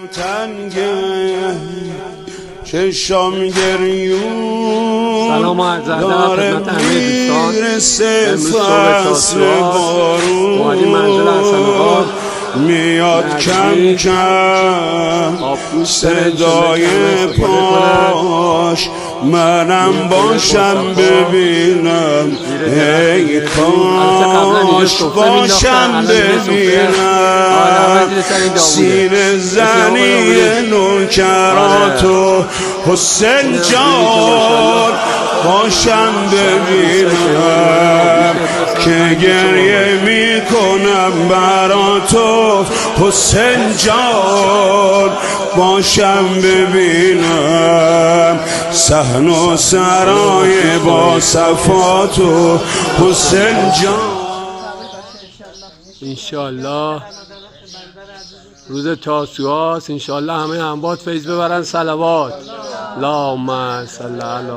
تنگه چشام گریون سلام و عرض ادب خدمت همه دوستان. امروز صبح تاسوعاست، اومدیم منزل حسن آقا میاد کم کم صدای پاش، منم باشم ببینم، ای کاش باشم ببینم سینه زنی نوکراتو حسین جان، باشم ببینم که گریه میکنم برا تو حسین جان، باشم ببینم صحن و سرای با صفاتو حسین جان. انشالله روز تاسوعاست، انشالله همه انبات فیض ببرن. صلوات اللهم صل علی